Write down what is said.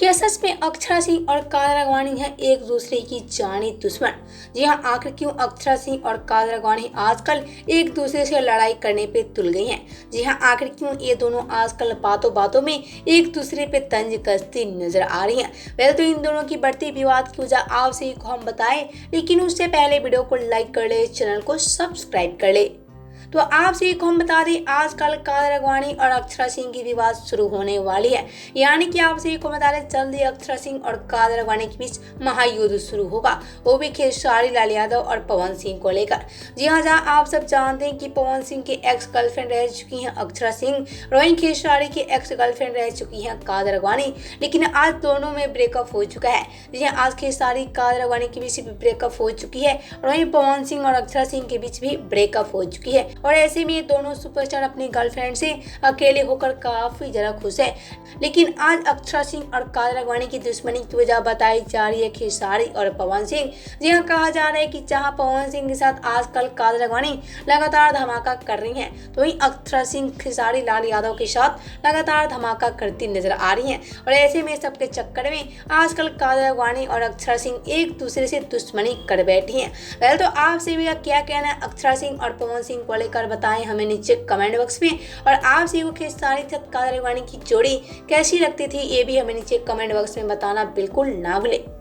क्या सच में अक्षरा सिंह और काजल राघवानी हैं एक दूसरे की जानी दुश्मन? जी हाँ, आखिर क्यों अक्षरा सिंह और काजल राघवानी आजकल एक दूसरे से लड़ाई करने पे तुल गई हैं? जी हाँ, आखिर क्यों ये दोनों आजकल बातों बातों में एक दूसरे पे तंज कसती नजर आ रही हैं? वैसे तो इन दोनों की बढ़ती विवाद की वजह आपसे ही हम बताएं, लेकिन उससे पहले वीडियो को लाइक कर ले, चैनल को सब्सक्राइब कर ले। तो आपसे एक हम बता दें, आजकल काजल राघवानी और अक्षरा सिंह की विवाद शुरू होने वाली है। यानी कि आपसे एक हम बता दें, जल्द ही अक्षरा सिंह और काजल राघवानी के बीच महायुद्ध शुरू होगा, वो भी खेसारी लाल यादव और पवन सिंह को लेकर। जी हाँ, जहाँ आप सब जानते हैं कि पवन सिंह की एक्स गर्लफ्रेंड रह चुकी हैं अक्षरा सिंह, वहीं खेसारी की एक्स गर्लफ्रेंड रह चुकी हैं काजल राघवानी, लेकिन आज दोनों में ब्रेकअप हो चुका है। जी हाँ, आज खेसारी काजल राघवानी के बीच भी ब्रेकअप हो चुकी है और वहीं पवन सिंह और अक्षरा सिंह के बीच भी ब्रेकअप हो चुकी है। और ऐसे में ये दोनों सुपरस्टार अपनी गर्लफ्रेंड से अकेले होकर काफी ज्यादा खुश है। लेकिन आज अक्षरा सिंह और काजल राघवानी की दुश्मनी की वजह बताई जा रही है खेसारी और पवन सिंह। जी हाँ, कहा जा रहा है कि जहां पवन सिंह के साथ आजकल काजल राघवानी लगातार धमाका कर रही हैं, तो वहीं अक्षरा सिंह खेसारी लाल यादव के साथ लगातार धमाका करती नजर आ रही हैं। और ऐसे में सबके चक्कर में आजकल काजल राघवानी और अक्षरा सिंह एक दूसरे से दुश्मनी कर बैठी हैं। वैसे तो आपसे भी क्या कहना है अक्षरा सिंह और पवन सिंह को लेकर बताएं हमें नीचे कमेंट बॉक्स में। और आपसे वो खेसारी काजल राघवानी की जोड़ी कैसी लगती थी, ये भी हमें नीचे कमेंट बॉक्स में बताना बिल्कुल ना भूलें।